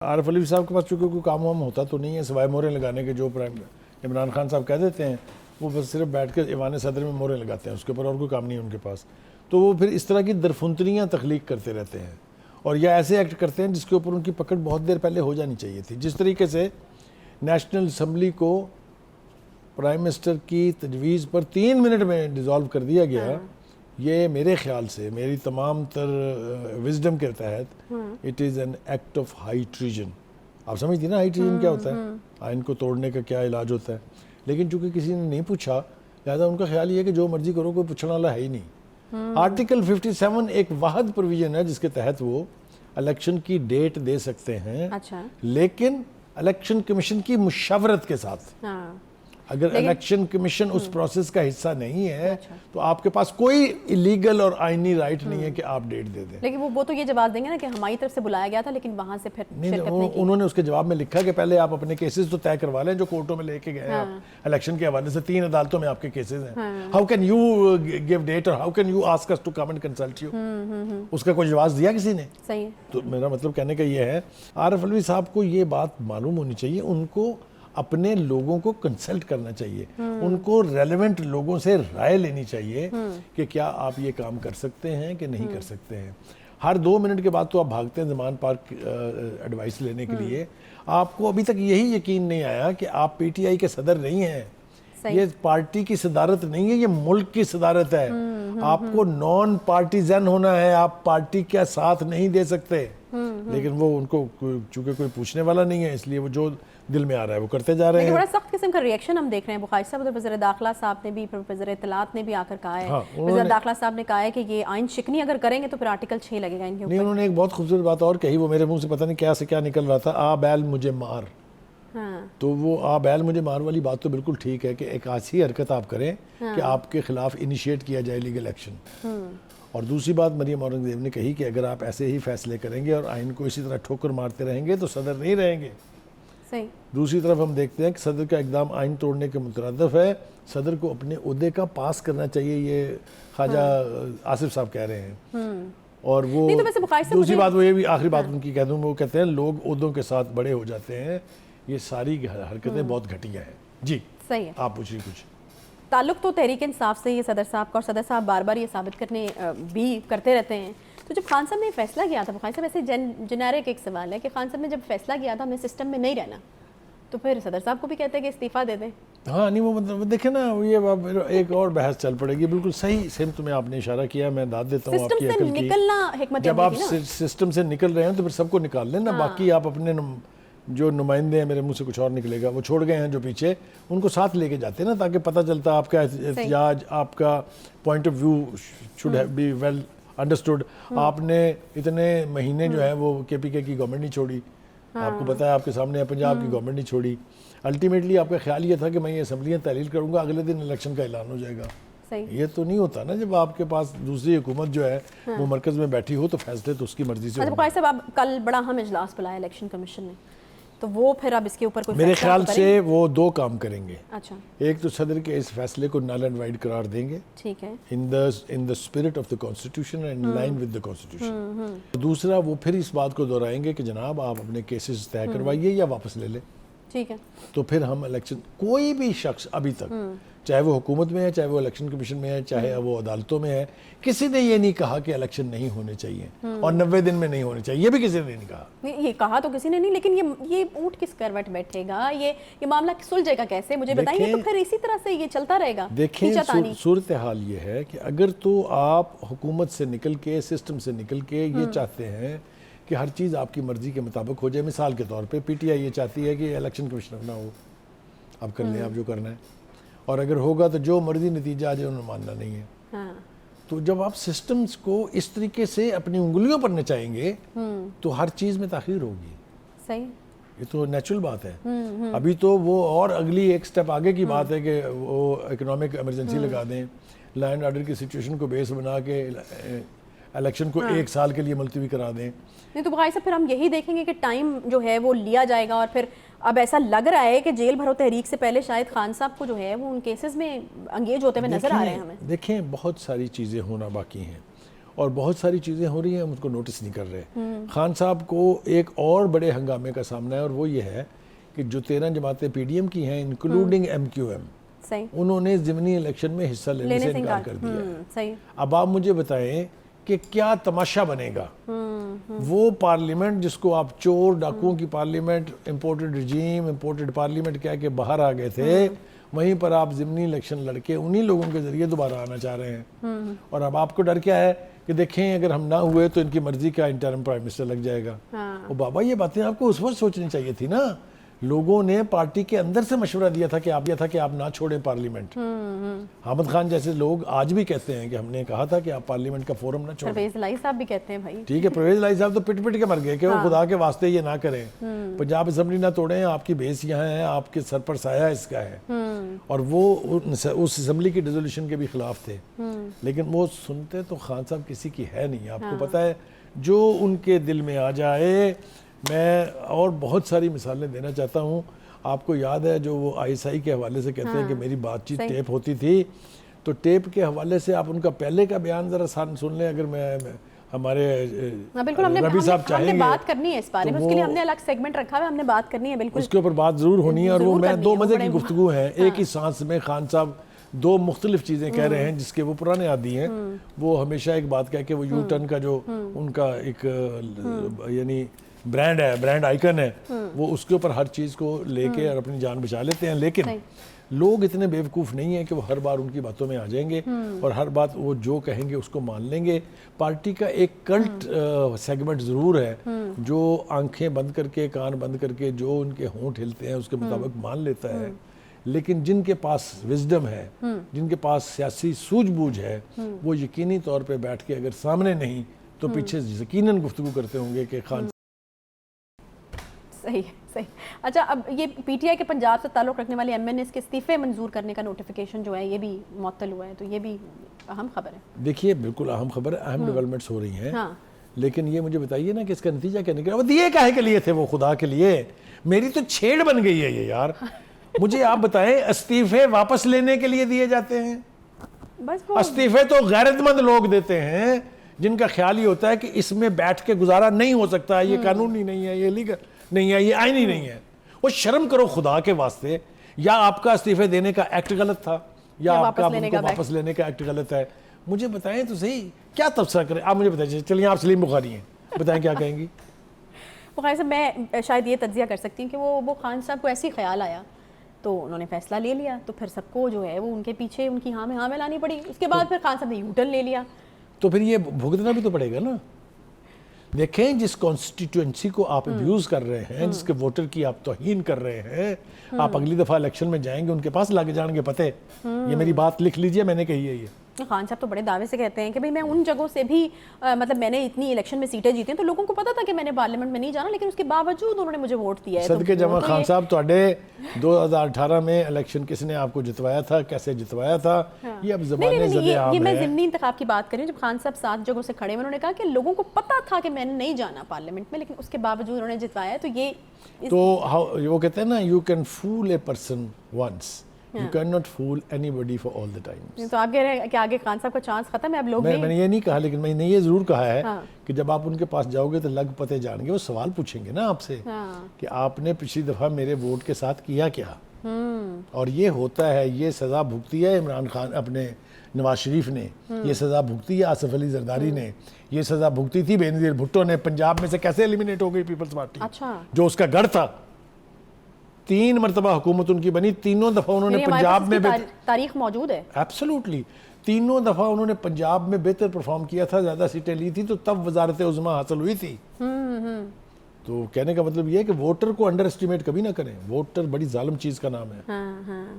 عارف علوی صاحب کے پاس چونکہ کوئی کام وام ہوتا تو نہیں ہے سوائے موریں لگانے کے، جو عمران خان صاحب کہہ دیتے ہیں وہ بس صرف بیٹھ کر ایوان صدر میں موریں لگاتے ہیں، اس کے اوپر اور کوئی کام نہیں ہے ان کے پاس. تو وہ پھر اس طرح کی درفنتریاں تخلیق کرتے رہتے ہیں اور یا ایسے ایکٹ کرتے ہیں جس کے اوپر ان کی پکڑ بہت دیر پہلے ہو جانی چاہیے تھی. جس طریقے سے نیشنل اسمبلی کو پرائم منسٹر کی تجویز پر 3 منٹ میں ڈیزالو کر دیا گیا، یہ میرے خیال سے میری تمام تر وزڈم کے تحت it is an act of high treason. آپ سمجھتی نا ہائی ٹریجن کیا ہوتا ہے، آئین کو توڑنے کا کیا علاج ہوتا ہے. لیکن چونکہ کسی نے نہیں پوچھا لہٰذا ان کا خیال یہ ہے کہ جو مرضی کرو کوئی پوچھنے والا ہے ہی نہیں. آرٹیکل 57 ایک واحد پروویژن ہے جس کے تحت وہ الیکشن کی ڈیٹ دے سکتے ہیں، لیکن الیکشن کمیشن کی مشاورت کے ساتھ. اگر الیکشن کمیشن اس پروسیس کا حصہ نہیں ہے تو آپ کے پاس کوئی ایلیگل اور آئینی رائٹ نہیں ہے کہ آپ ڈیٹ دے دیں. لیکن وہ تو یہ جواب دیں گے نا کہ ہماری طرف سے بلایا گیا تھا لیکن وہاں سے پھر شرکت نہیں کی. انہوں نے اس کے جواب میں لکھا کہ پہلے آپ اپنے کیسز تو طے کروا لیں جو کورٹوں میں لے کے گئے ہیں آپ الیکشن کے حوالے سے. 3 عدالتوں میں آپ کے کیسز ہیں. How can you give date اور how can you ask us to come and consult you. اس کا کوئی جواز دیا کسی نے؟ صحیح ہے. تو میرا مطلب کہنے کا یہ ہے عارف علوی صاحب کو یہ بات معلوم ہونی چاہیے، ان کو اپنے لوگوں کو کنسلٹ کرنا چاہیے، ان کو ریلیونٹ لوگوں سے رائے لینی چاہیے کہ کیا آپ یہ کام کر سکتے ہیں کہ نہیں کر سکتے ہیں. ہر 2 منٹ کے بعد تو آپ بھاگتے ہیں زمان پارک ایڈوائس لینے کے لیے. آپ کو ابھی تک یہی یقین نہیں آیا کہ آپ پی ٹی آئی کے صدر نہیں ہیں. یہ پارٹی کی صدارت نہیں ہے، یہ ملک کی صدارت ہے. آپ کو نان پارٹیزن ہونا ہے، آپ پارٹی کا ساتھ نہیں دے سکتے. لیکن وہ ان کو چونکہ کوئی پوچھنے والا نہیں ہے اس لیے وہ جو دل میں آ رہا ہے وہ کرتے جا رہے ہیں. بڑا سخت قسم کا ریئیکشن ہم دیکھ رہے ہیں. بخاری صاحب وزیر داخلہ صاحب نے بھی، وزیر اطلاعات نے بھی آ کر کہا ہے، وزیر داخلہ صاحب نے کہا ہے کہ یہ آئین شکنی اگر کریں گے تو پھر آرٹیکل 6 لگے گا ان کے اوپر. نہیں، انہوں نے ایک بہت خوبصورت بات اور کہی، وہ میرے منہ سے پتہ نہیں کیا سے کیا نکل رہا تھا، آ بیل مجھے مار. تو وہ آ بیل مجھے مار والی بات تو بالکل ٹھیک ہے کہ ایک ایسی حرکت آپ کریں کہ آپ کے خلاف انیشیٹ کیا جائے لیگل ایکشن. اور دوسری بات مریم اورنگزیب نے کہی کہ اگر آپ ایسے ہی فیصلے کریں گے اور آئین کو اسی طرح ٹھوکر مارتے رہیں گے تو صدر نہیں رہیں گے. دوسری طرف ہم دیکھتے ہیں کہ صدر کا اقدام آئین توڑنے کے مترادف ہے. صدر کو اپنے عہدے کا پاس کرنا چاہیے، یہ خواجہ آصف صاحب کہہ رہے ہیں. اور وہ دوسری بات وہ یہ بھی آخری بات ان کی کہہ دوں، وہ کہتے ہیں لوگ عہدوں کے ساتھ بڑے ہو جاتے ہیں. یہ ساری حرکتیں بہت گھٹیا ہیں. جی صحیح ہے، آپ پوچھ رہی کچھ. تعلق تو تحریک انصاف سے یہ صدر صاحب کا، اور صدر صاحب بار بار یہ ثابت کرنے بھی کرتے رہتے ہیں. تو جب خان صاحب نے فیصلہ کیا تھا، خان صاحب ایسے جنیرک ایک سوال ہے کہ خان صاحب نے جب فیصلہ کیا تھا ہمیں سسٹم میں نہیں رہنا، تو پھر صدر صاحب کو بھی کہتے ہیں کہ استعفیٰ دے دیں. ہاں نہیں، وہ مطلب دیکھیں نا، یہ ایک اور بحث چل پڑے گی. بالکل صحیح سمت میں آپ نے اشارہ کیا، میں داد دیتا ہوں آپ کی عقل کی. جب آپ سسٹم سے نکل رہے ہیں تو پھر سب کو نکال لیں نا. باقی آپ اپنے جو نمائندے ہیں، میرے منہ سے کچھ اور نکلے گا، وہ چھوڑ گئے ہیں جو پیچھے، ان کو ساتھ لے کے جاتے ہیں نا، تاکہ پتہ چلتا آپ کا احتجاج، آپ کا point of view should be well understood. آپ نے اتنے مہینے جو ہے وہ کے پی کے کی گورنمنٹ نہیں چھوڑی. آپ کو پتا ہے، آپ کے سامنے پنجاب کی گورنمنٹ نہیں چھوڑی. الٹیمیٹلی آپ کا خیال یہ تھا کہ میں یہ اسمبلیاں تحلیل کروں گا، اگلے دن الیکشن کا اعلان ہو جائے گا. یہ تو نہیں ہوتا نا جب آپ کے پاس دوسری حکومت جو ہے وہ مرکز میں بیٹھی ہو تو فیصلے تو اس کی مرضی سے. بخاری صاحب، آپ کل بڑا اہم اجلاس بلایا الیکشن کمیشن نے، تو وہ پھر اب اس کے اوپر کوئی میرے خیال سے وہ 2 کام کریں گے. اچھا، ایک تو صدر کے اس فیصلے کو نل اینڈ وائڈ قرار دیں گے، ٹھیک ہے، in the spirit of the constitution and in line with the constitution. دوسرا وہ پھر اس بات کو دہرائیں گے کہ جناب آپ اپنے کیسز طے کروائیے یا واپس لے لیں. ٹھیک ہے، تو پھر ہم الیکشن، کوئی بھی شخص ابھی تک چاہے وہ حکومت میں ہے، چاہے وہ الیکشن کمیشن میں ہے، چاہے وہ عدالتوں میں ہے، کسی نے یہ نہیں کہا کہ الیکشن نہیں ہونے چاہیے اور 90 دن میں نہیں ہونے چاہیے. یہ بھی کسی نے نہیں کہا. یہ کہا تو کسی نے نہیں، لیکن یہ اونٹ کس کروٹ بیٹھے گا؟ یہ معاملہ سلجھے گا کیسے؟ مجھے بتائیے. تو پھر اسی طرح سے یہ چلتا رہے گا. دیکھیں صورتحال یہ ہے کہ اگر تو آپ حکومت سے نکل کے، سسٹم سے نکل کے یہ چاہتے ہیں کہ ہر چیز آپ کی مرضی کے مطابق ہو جائے، مثال کے طور پہ پی ٹی آئی یہ چاہتی ہے کہ الیکشن کمشنر نہ ہو، آپ کر لیں آپ جو کرنا ہے، اور اگر ہوگا تو جو مرضی نتیجہ آ جائے انہوں نے ماننا نہیں ہے. تو جب آپ سسٹمز کو اس طریقے سے اپنی انگلیوں پر نچائیں گے تو ہر چیز میں تاخیر ہوگی. صحیح، یہ تو نیچرل بات ہے. ابھی تو وہ اور اگلی ایک سٹیپ آگے کی بات ہے کہ وہ اکنامک ایمرجنسی لگا دیں، لا اینڈ آرڈر کی سچویشن کو بیس بنا کے الیکشن کو 1 سال کے لیے ملتوی کرا دیں. نہیں تو بخاری صاحب، پھر ہم یہی دیکھیں گے کہ ٹائم جو ہے وہ لیا جائے گا، اور پھر اب ایسا لگ رہا ہے کہ جیل بھرو تحریک سے پہلے شاید خان صاحب کو جو ہے وہ ان کیسز میں انگیج ہوتے ہوئے نظر آ رہے ہیں ہمیں. دیکھیں بہت ساری چیزیں ہونا باقی ہیں، اور بہت ساری چیزیں ہو رہی ہیں ہم اس کو نوٹس نہیں کر رہے. خان صاحب کو ایک اور بڑے ہنگامے کا سامنا ہے اور وہ یہ ہے کہ جو 13 جماعتیں پی ڈی ایم کی ہیں انکلوڈنگ ایم کیو ایم, صحیح انہوں نے ضمنی الیکشن میں حصہ لینے سے انکار کر دیا ہے. صحیح. اب آپ مجھے بتائیں کہ کیا تماشا بنے گا. وہ پارلیمنٹ جس کو آپ چور ڈاکوؤں کی پارلیمنٹ, امپورٹڈ رجیم, امپورٹڈ پارلیمنٹ کہہ کے باہر آ گئے تھے, وہیں پر آپ ضمنی الیکشن لڑ کے انہی لوگوں کے ذریعے دوبارہ آنا چاہ رہے ہیں. اور اب آپ کو ڈر کیا ہے کہ دیکھیں اگر ہم نہ ہوئے تو ان کی مرضی کا انٹرم پرائم منسٹر لگ جائے گا. وہ بابا یہ باتیں آپ کو اس وقت سوچنی چاہیے تھی نا. لوگوں نے پارٹی کے اندر سے مشورہ دیا تھا کہ آپ نہ چھوڑیں پارلیمنٹ. حامد خان جیسے لوگ آج بھی کہتے ہیں کہ ہم نے کہا تھا کہ آپ پارلیمنٹ کا فورم نہ چھوڑیں. پرویز الہی صاحب بھی کہتے ہیں بھائی. ٹھیک ہے, پرویز الہی صاحب تو پٹ کے مر گئے کہ وہ خدا کے واسطے یہ نہ کریں, پنجاب اسمبلی نہ توڑیں, آپ کی بیس یہاں ہے, آپ کے سر پر سایہ اس کا ہے. اور وہ اس اسمبلی کی ڈیزولیوشن کے بھی خلاف تھے, لیکن وہ سنتے تو خان صاحب کسی کی ہے نہیں. آپ کو پتہ ہے جو ان کے دل میں آ جائے. میں اور بہت ساری مثالیں دینا چاہتا ہوں. آپ کو یاد ہے جو وہ آئی ایس آئی کے حوالے سے کہتے ہیں کہ میری بات چیت ٹیپ ہوتی تھی, تو ٹیپ کے حوالے سے آپ ان کا پہلے کا بیان ذرا سن لیں اگر میں ہمارے ربی صاحب چاہیں گے. ہم نے بات کرنی ہے اس بارے میں, اس کے لیے ہم نے الگ سیگمنٹ رکھا ہوا ہے, ہم نے بات کرنی ہے بالکل, اس کے اوپر بات ضرور ہونی ہے. اور وہ میں دو مزے کی گفتگو ہیں, ایک ہی سانس میں خان صاحب دو مختلف چیزیں کہہ رہے ہیں جس کے وہ پرانے عادی ہیں. وہ ہمیشہ ایک بات کہہ کے وہ یو ٹرن کا جو ان کا ایک یعنی برانڈ ہے, برانڈ آئیکن ہے, وہ اس کے اوپر ہر چیز کو لے کے اور اپنی جان بچا لیتے ہیں. لیکن لوگ اتنے بیوقوف نہیں ہیں کہ وہ ہر بار ان کی باتوں میں آ جائیں گے اور ہر بات وہ جو کہیں گے اس کو مان لیں گے. پارٹی کا ایک کلٹ سیگمنٹ ضرور ہے جو آنکھیں بند کر کے, کان بند کر کے جو ان کے ہونٹ ہلتے ہیں اس کے مطابق مان لیتا ہے. لیکن جن کے پاس وزڈم ہے, جن کے پاس سیاسی سوجھ بوجھ ہے, وہ یقینی طور پہ بیٹھ کے اگر سامنے نہیں تو پیچھے یقیناً گفتگو کرتے ہوں گے کہ خان. صحیح. اچھا, اب یہ پی ٹی آئی کے پنجاب سے تعلق رکھنے والے ایم این ایس کے استعفے منظور کرنے کا نوٹیفیکیشن جو ہے یہ بھی معطل ہوا ہے, تو یہ بھی اہم خبر ہے. دیکھیے بالکل اہم خبر ہے, اہم ڈیولپمنٹس ہو رہی ہیں. لیکن یہ مجھے بتائیے نا کہ اس کا نتیجہ کیا نکلا. وہ دیے کاہے کے لیے تھے وہ, خدا کے لیے. میری تو چھیڑ بن گئی ہے یہ یار. مجھے آپ بتائیں استعفے واپس لینے کے لیے دیے جاتے ہیں. استعفے تو غیرت مند لوگ دیتے ہیں جن کا خیال یہ ہوتا ہے کہ اس میں بیٹھ کے گزارا نہیں ہو سکتا, یہ قانونی نہیں ہے, یہ لیگل نہیں ہے, یہ آئینی نہیں ہے. وہ شرم کرو خدا کے واسطے. یا آپ کا استعفے دینے کا ایکٹ غلط تھا یا آپ کا ان کو واپس لینے کا ایکٹ غلط ہے. مجھے بتائیں تو صحیح کیا تبصرہ کریں آپ. مجھے بتائیں, چلیے آپ سلیم بخاری ہیں, بتائیں کیا کہیں گی. بخاری صاحب میں شاید یہ تجزیہ کر سکتی ہوں کہ وہ خان صاحب کو ایسی خیال آیا تو انہوں نے فیصلہ لے لیا, تو پھر سب کو جو ہے وہ ان کے پیچھے ان کی ہاں میں لانی پڑی. اس کے بعد پھر خان صاحب نے یو ٹرن لے لیا, تو پھر یہ بھگتنا بھی تو پڑے گا نا. دیکھیں جس کانسٹیٹوئنسی کو آپ ابیوز کر رہے ہیں, جس کے ووٹر کی آپ توہین کر رہے ہیں, آپ اگلی دفعہ الیکشن میں جائیں گے ان کے پاس لگ جائیں گے پتے. یہ میری بات لکھ لیجئے, میں نے کہی ہے. یہ خان صاحب تو بڑے دعوے سے کہتے ہیں کہ بھئی میں ان جگہوں سے بھی مطلب میں نے اتنی الیکشن میں سیٹیں جیتی ہیں تو لوگوں کو پتا تھا کہ میں نے پارلیمنٹ میں نہیں جانا, لیکن اس کے باوجود انہوں نے مجھے ووٹ دیا ہے. صدقے جمع خان صاحب تواڈے 2018 میں الیکشن کس نے آپ کو جتوایا تھا, کیسے جتوایا تھا, یہ اب زبانیں زدے عام ہے. یہ میں ضمنی انتخاب کی بات کر رہی ہوں. جب خان صاحب 7 جگہوں سے کھڑے, انہوں نے کہا کہ لوگوں کو پتا تھا کہ میں نے نہیں جانا پارلیمنٹ میں, لیکن اس کے باوجود انہوں نے جتوایا. تو یہ وہ کہتے ہیں نا, you can fool a person once, you cannot fool anybody for all the time. تو آپ کہہ رہے ہیں کہ آگے خان صاحب کا چانس ختم ہے, اب لوگ میں نے یہ نہیں کہا, لیکن میں نے یہ ضرور کہا ہے کہ جب آپ ان کے پاس جاؤ گے تو لگ پتے جان گے. وہ سوال پوچھیں گے نا آپ سے کہ آپ نے پچھلی دفعہ میرے ووٹ کے ساتھ کیا کیا. اور یہ ہوتا ہے, یہ سزا بھگتی ہے عمران خان, اپنے نواز شریف نے یہ سزا بھگتی ہے, آصف علی زرداری نے یہ سزا بھگتی تھی, بینظیر بھٹو نے پنجاب میں سے کیسے ایلیمینیٹ ہو گئی پیپلز پارٹی, جو اس کا گڑھ تھا. 3 مرتبہ حکومت ان کی بنی, تینوں دفعہ انہوں نے پنجاب میں تاریخ موجود ہے. ایبسلیوٹلی تینوں دفعہ انہوں نے پنجاب میں بہتر پرفارم کیا تھا, زیادہ سیٹیں لی تھی, تو تب وزارت عظمیٰ حاصل ہوئی تھی. تو کہنے کا مطلب یہ ہے کہ ووٹر کو انڈر اسٹیمیٹ کبھی نہ کریں. ووٹر بڑی ظالم چیز کا نام ہے.